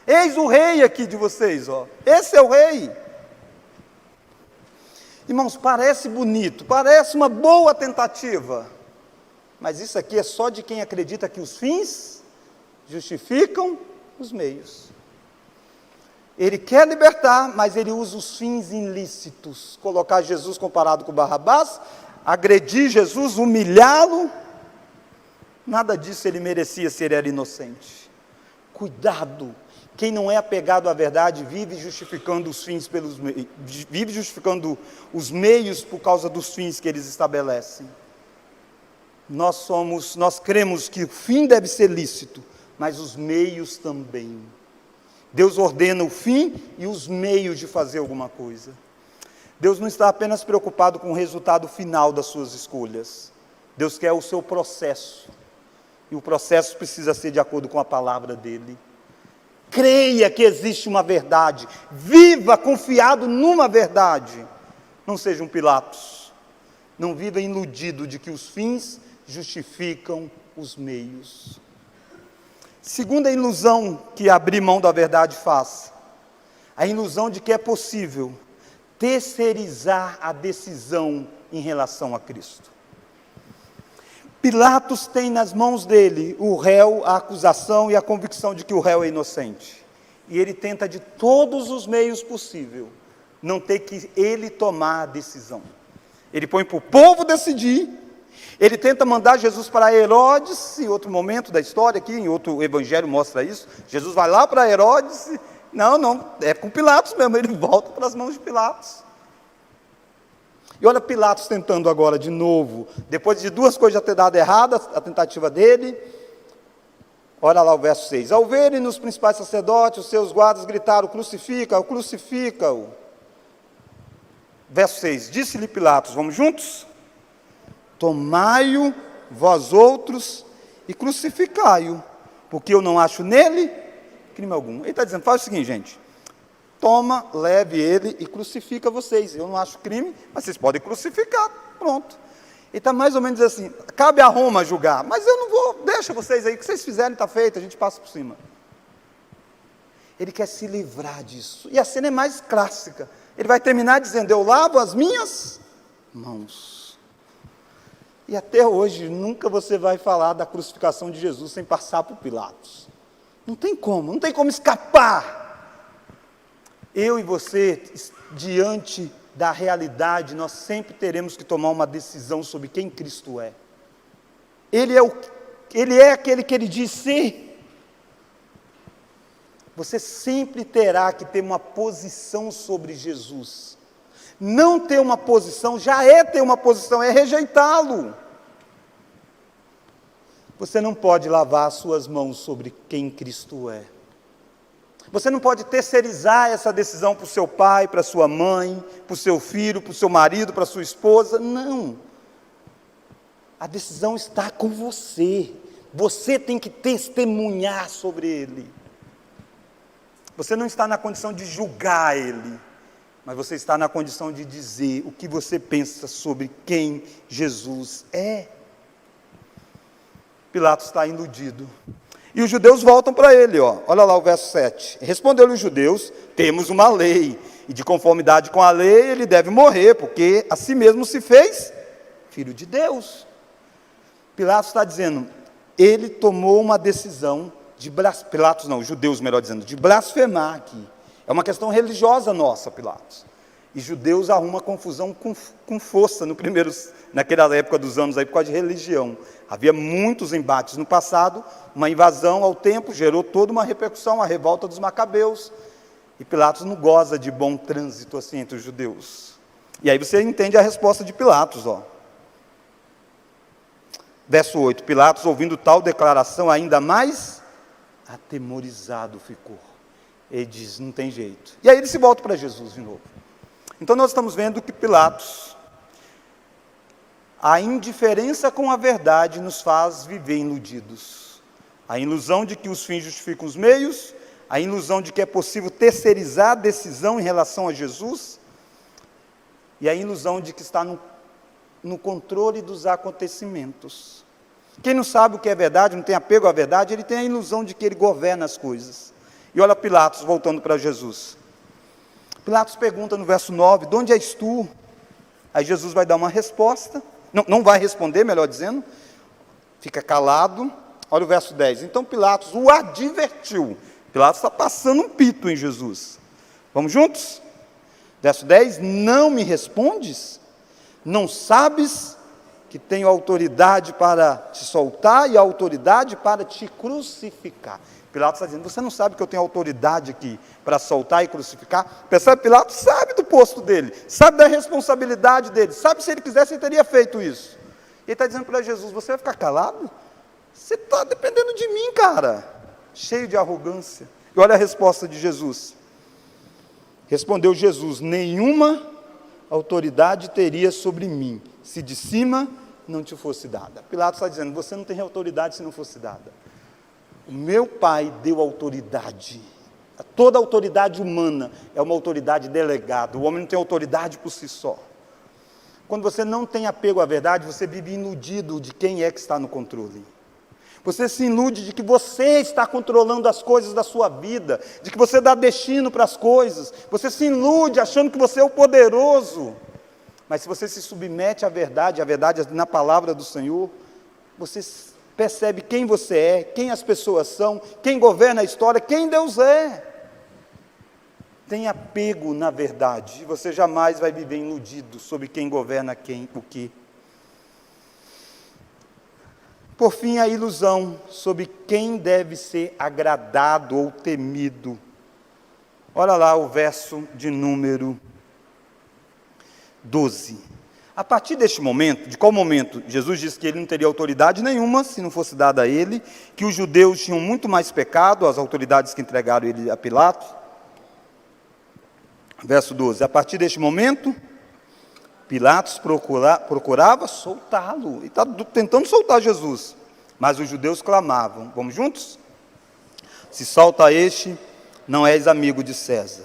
Eis o rei aqui de vocês, ó. Esse é o rei. Irmãos, parece bonito, parece uma boa tentativa, mas isso aqui é só de quem acredita que os fins justificam os meios. Ele quer libertar, mas ele usa os fins ilícitos, colocar Jesus comparado com Barrabás, agredir Jesus, humilhá-lo. Nada disso ele merecia se ele era inocente. Cuidado! Quem não é apegado à verdade vive justificando os fins pelos meios, vive justificando os meios por causa dos fins que eles estabelecem. Nós cremos que o fim deve ser lícito, mas os meios também. Deus ordena o fim e os meios de fazer alguma coisa. Deus não está apenas preocupado com o resultado final das suas escolhas. Deus quer o seu processo. E o processo precisa ser de acordo com a palavra dele. Creia que existe uma verdade. Viva confiado numa verdade. Não seja um Pilatos. Não viva iludido de que os fins justificam os meios. Segunda ilusão que abrir mão da verdade faz. A ilusão de que é possível terceirizar a decisão em relação a Cristo. Pilatos tem nas mãos dele o réu, a acusação e a convicção de que o réu é inocente. E ele tenta de todos os meios possíveis não ter que ele tomar a decisão. Ele põe para o povo decidir. Ele tenta mandar Jesus para Herodes, em outro momento da história aqui, em outro evangelho mostra isso. Jesus vai lá para Herodes, não, é com Pilatos mesmo, ele volta para as mãos de Pilatos. E olha Pilatos tentando agora de novo, depois de duas coisas já ter dado errado, a tentativa dele. Olha lá o verso 6. Ao verem os principais sacerdotes, os seus guardas gritaram, crucifica-o, crucifica-o. Verso 6, disse-lhe Pilatos, vamos juntos? Tomai-o, vós outros, e crucificai-o, porque eu não acho nele crime algum. Ele está dizendo, faz o seguinte, gente, toma, leve ele e crucifica vocês. Eu não acho crime, mas vocês podem crucificar, pronto. Ele está mais ou menos assim, cabe a Roma julgar, mas eu não vou, deixa vocês aí, o que vocês fizerem está feito, a gente passa por cima. Ele quer se livrar disso, e a cena é mais clássica, ele vai terminar dizendo, eu lavo as minhas mãos. E até hoje, nunca você vai falar da crucificação de Jesus sem passar por Pilatos. Não tem como escapar. Eu e você, diante da realidade, nós sempre teremos que tomar uma decisão sobre quem Cristo é. Ele é aquele que ele diz ser. Você sempre terá que ter uma posição sobre Jesus. Não ter uma posição, já é ter uma posição, é rejeitá-lo. Você não pode lavar as suas mãos sobre quem Cristo é. Você não pode terceirizar essa decisão para o seu pai, para a sua mãe, para o seu filho, para o seu marido, para a sua esposa. Não. A decisão está com você. Você tem que testemunhar sobre ele. Você não está na condição de julgar ele, mas você está na condição de dizer o que você pensa sobre quem Jesus é. Pilatos está iludido. E os judeus voltam para ele, olha lá o verso 7. Respondeu-lhe os judeus, temos uma lei, e de conformidade com a lei ele deve morrer, porque a si mesmo se fez filho de Deus. Pilatos está dizendo, ele tomou uma decisão os judeus melhor dizendo, de blasfemar aqui. É uma questão religiosa nossa, Pilatos. E judeus arrumam confusão com força naquela época dos anos, aí, por causa de religião. Havia muitos embates no passado, uma invasão ao templo gerou toda uma repercussão, a revolta dos macabeus. E Pilatos não goza de bom trânsito assim entre os judeus. E aí você entende a resposta de Pilatos. Verso 8, Pilatos, ouvindo tal declaração, ainda mais atemorizado ficou. Ele diz, não tem jeito. E aí ele se volta para Jesus de novo. Então nós estamos vendo que Pilatos, a indiferença com a verdade nos faz viver iludidos. A ilusão de que os fins justificam os meios, a ilusão de que é possível terceirizar a decisão em relação a Jesus, e a ilusão de que está no controle dos acontecimentos. Quem não sabe o que é verdade, não tem apego à verdade, ele tem a ilusão de que ele governa as coisas. E olha Pilatos voltando para Jesus. Pilatos pergunta no verso 9, de onde és tu? Aí Jesus vai dar uma resposta, não vai responder, melhor dizendo, fica calado. Olha o verso 10, então Pilatos o advertiu. Pilatos está passando um pito em Jesus. Vamos juntos? Verso 10, não me respondes? Não sabes que tenho autoridade para te soltar e autoridade para te crucificar. Pilatos está dizendo, você não sabe que eu tenho autoridade aqui para soltar e crucificar? Percebe? Pilatos sabe do posto dele, sabe da responsabilidade dele, sabe se ele quisesse ele teria feito isso. Ele está dizendo para Jesus, você vai ficar calado? Você está dependendo de mim, cara. Cheio de arrogância. E olha a resposta de Jesus. Respondeu Jesus, nenhuma autoridade teria sobre mim, se de cima não te fosse dada. Pilatos está dizendo, você não tem autoridade se não fosse dada. O meu Pai deu autoridade. Toda autoridade humana é uma autoridade delegada. O homem não tem autoridade por si só. Quando você não tem apego à verdade, você vive iludido de quem é que está no controle. Você se ilude de que você está controlando as coisas da sua vida, de que você dá destino para as coisas. Você se ilude achando que você é o poderoso. Mas se você se submete à verdade na palavra do Senhor, você percebe quem você é, quem as pessoas são, quem governa a história, quem Deus é. Tenha apego na verdade, e você jamais vai viver iludido sobre quem governa o que. Por fim, a ilusão sobre quem deve ser agradado ou temido. Olha lá o verso de número 12. A partir deste momento, de qual momento? Jesus disse que ele não teria autoridade nenhuma se não fosse dada a ele, que os judeus tinham muito mais pecado, as autoridades que entregaram ele a Pilatos. Verso 12. A partir deste momento, Pilatos procurava soltá-lo, e está tentando soltar Jesus, mas os judeus clamavam, vamos juntos? Se solta este, não és amigo de César,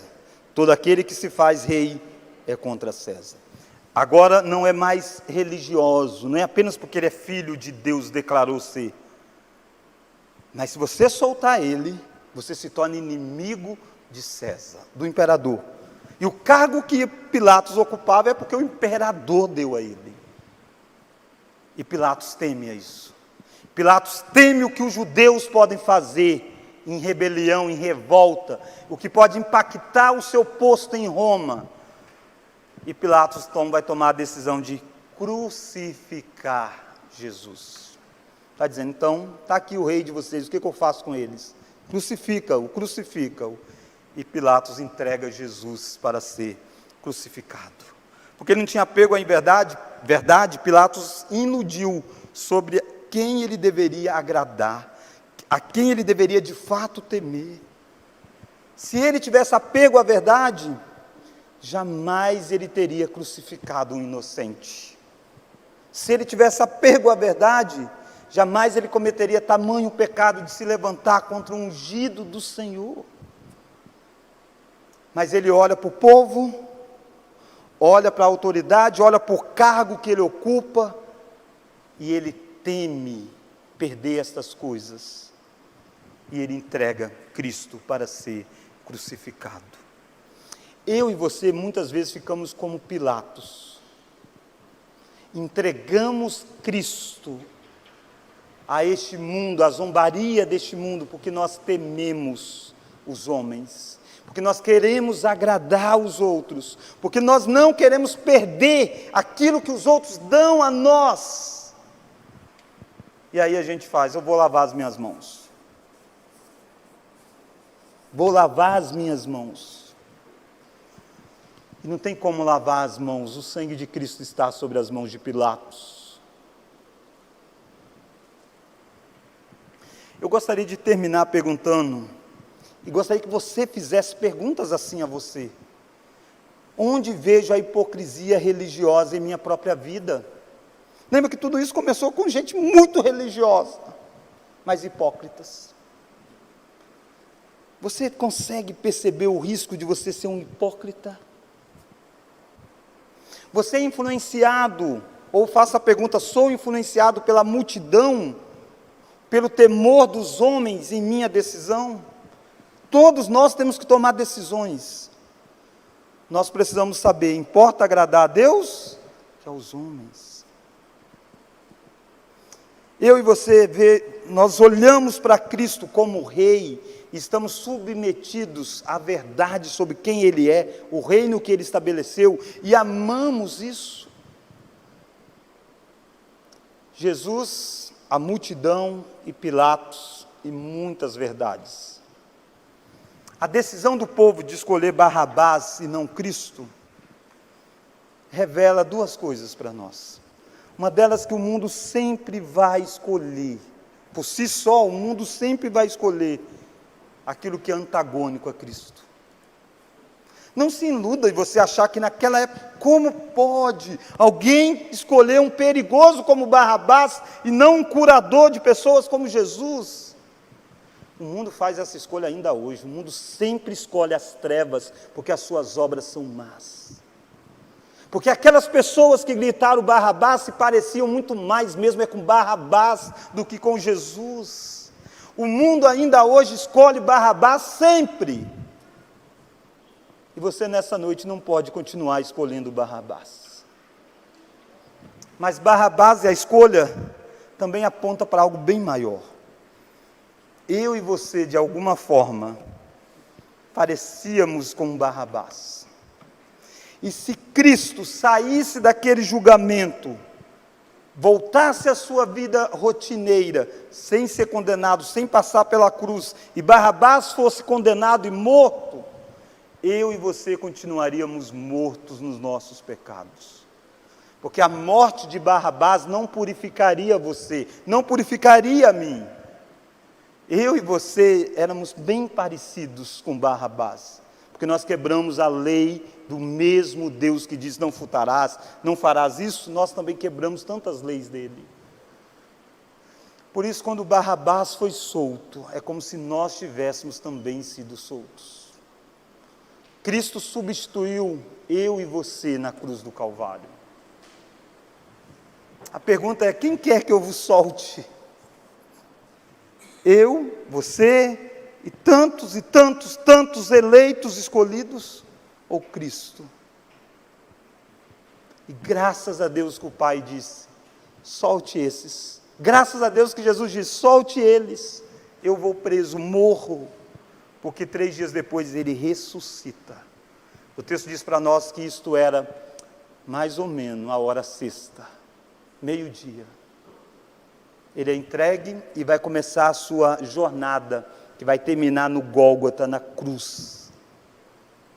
todo aquele que se faz rei é contra César. Agora não é mais religioso, não é apenas porque ele é filho de Deus, declarou ser, mas se você soltar ele, você se torna inimigo de César, do imperador. E o cargo que Pilatos ocupava é porque o imperador deu a ele. E Pilatos teme a isso. Pilatos teme o que os judeus podem fazer em rebelião, em revolta, o que pode impactar o seu posto em Roma. E Pilatos vai tomar a decisão de crucificar Jesus. Está dizendo, então, está aqui o rei de vocês, o que eu faço com eles? Crucifica-o, crucifica-o. E Pilatos entrega Jesus para ser crucificado. Porque ele não tinha apego à verdade, Pilatos iludiu sobre quem ele deveria agradar, a quem ele deveria de fato temer. Se ele tivesse apego à verdade, jamais ele teria crucificado um inocente. Se ele tivesse apego à verdade, jamais ele cometeria tamanho pecado de se levantar contra o ungido do Senhor. Mas ele olha para o povo, olha para a autoridade, olha para o cargo que ele ocupa, e ele teme perder estas coisas, e ele entrega Cristo para ser crucificado. Eu e você muitas vezes ficamos como Pilatos, entregamos Cristo a este mundo, a zombaria deste mundo, porque nós tememos os homens, porque nós queremos agradar os outros, porque nós não queremos perder aquilo que os outros dão a nós. E aí a gente faz, eu vou lavar as minhas mãos. Vou lavar as minhas mãos. E não tem como lavar as mãos, o sangue de Cristo está sobre as mãos de Pilatos. Eu gostaria de terminar perguntando, e gostaria que você fizesse perguntas assim a você. Onde vejo a hipocrisia religiosa em minha própria vida? Lembra que tudo isso começou com gente muito religiosa, mas hipócritas. Você consegue perceber o risco de você ser um hipócrita? Você é influenciado, ou faça a pergunta, sou influenciado pela multidão, pelo temor dos homens em minha decisão? Todos nós temos que tomar decisões. Nós precisamos saber, importa agradar a Deus que aos homens. Eu e você, nós olhamos para Cristo como Rei, e estamos submetidos à verdade sobre quem Ele é, o reino que Ele estabeleceu, e amamos isso. Jesus, a multidão e Pilatos e muitas verdades. A decisão do povo de escolher Barrabás e não Cristo revela duas coisas para nós. Uma delas, que o mundo sempre vai escolher, por si só, o mundo sempre vai escolher aquilo que é antagônico a Cristo. Não se iluda em você achar que naquela época, como pode alguém escolher um perigoso como Barrabás e não um curador de pessoas como Jesus? O mundo faz essa escolha ainda hoje. O mundo sempre escolhe as trevas, porque as suas obras são más. Porque aquelas pessoas que gritaram Barrabás se pareciam muito mais mesmo com Barrabás do que com Jesus. O mundo ainda hoje escolhe Barrabás sempre. E você nessa noite não pode continuar escolhendo Barrabás. Mas Barrabás e a escolha também aponta para algo bem maior. Eu e você, de alguma forma, parecíamos com Barrabás. E se Cristo saísse daquele julgamento, voltasse à sua vida rotineira, sem ser condenado, sem passar pela cruz, e Barrabás fosse condenado e morto, eu e você continuaríamos mortos nos nossos pecados. Porque a morte de Barrabás não purificaria você, não purificaria a mim. Eu e você éramos bem parecidos com Barrabás, porque nós quebramos a lei do mesmo Deus que diz: não furtarás, não farás isso. Nós também quebramos tantas leis dele. Por isso, quando Barrabás foi solto, é como se nós tivéssemos também sido soltos. Cristo substituiu eu e você na cruz do Calvário. A pergunta é: quem quer que eu vos solte? Eu, você e tantos eleitos, escolhidos, ou Cristo? E graças a Deus que o Pai disse: solte esses. Graças a Deus que Jesus disse: solte eles. Eu vou preso, morro, porque 3 dias depois ele ressuscita. O texto diz para nós que isto era mais ou menos a hora sexta, meio-dia. Ele é entregue e vai começar a sua jornada, que vai terminar no Gólgota, na cruz.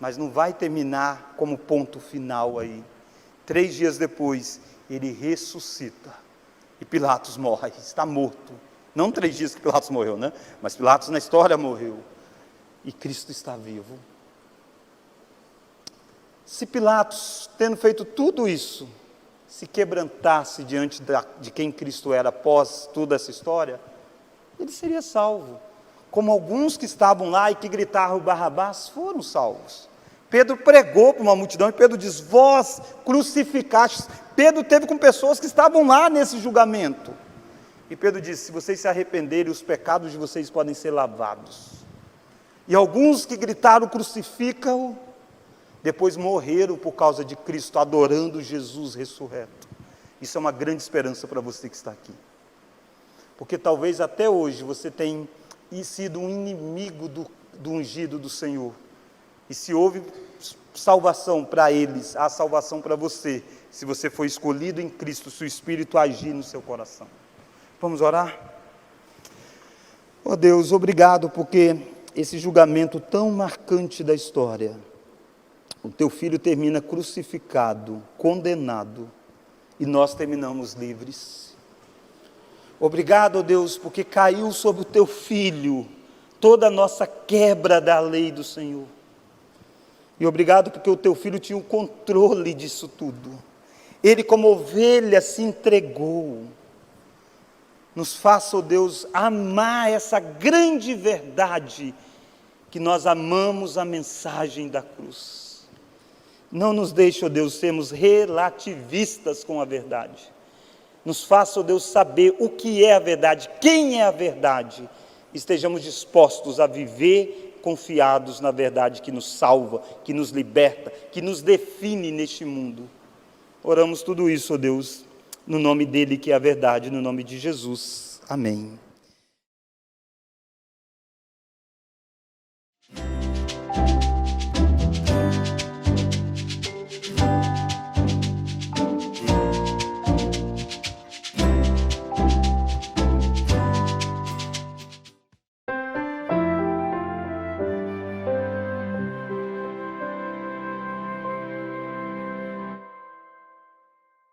Mas não vai terminar como ponto final aí. 3 dias depois, ele ressuscita. E Pilatos morre, está morto. Não 3 dias que Pilatos morreu, né? Mas Pilatos na história morreu. E Cristo está vivo. Se Pilatos, tendo feito tudo isso, se quebrantasse diante de quem Cristo era após toda essa história, ele seria salvo. Como alguns que estavam lá e que gritaram Barrabás foram salvos. Pedro pregou para uma multidão e Pedro diz: vós crucificastes. Pedro teve com pessoas que estavam lá nesse julgamento. E Pedro disse: se vocês se arrependerem, os pecados de vocês podem ser lavados. E alguns que gritaram crucifica-o, depois morreram por causa de Cristo, adorando Jesus ressurreto. Isso é uma grande esperança para você que está aqui. Porque talvez até hoje você tenha sido um inimigo do ungido do Senhor. E se houve salvação para eles, há salvação para você, se você foi escolhido em Cristo, se o Espírito agir no seu coração. Vamos orar? Oh Deus, obrigado porque esse julgamento tão marcante da história, o teu filho termina crucificado, condenado, e nós terminamos livres. Obrigado, ó Deus, porque caiu sobre o teu filho toda a nossa quebra da lei do Senhor. E obrigado porque o teu filho tinha o controle disso tudo. Ele, como ovelha, se entregou. Nos faça, ó Deus, amar essa grande verdade, que nós amamos a mensagem da cruz. Não nos deixe, ó Deus, sermos relativistas com a verdade. Nos faça, ó Deus, saber o que é a verdade, quem é a verdade. Estejamos dispostos a viver confiados na verdade que nos salva, que nos liberta, que nos define neste mundo. Oramos tudo isso, ó Deus, no nome dele que é a verdade, no nome de Jesus. Amém.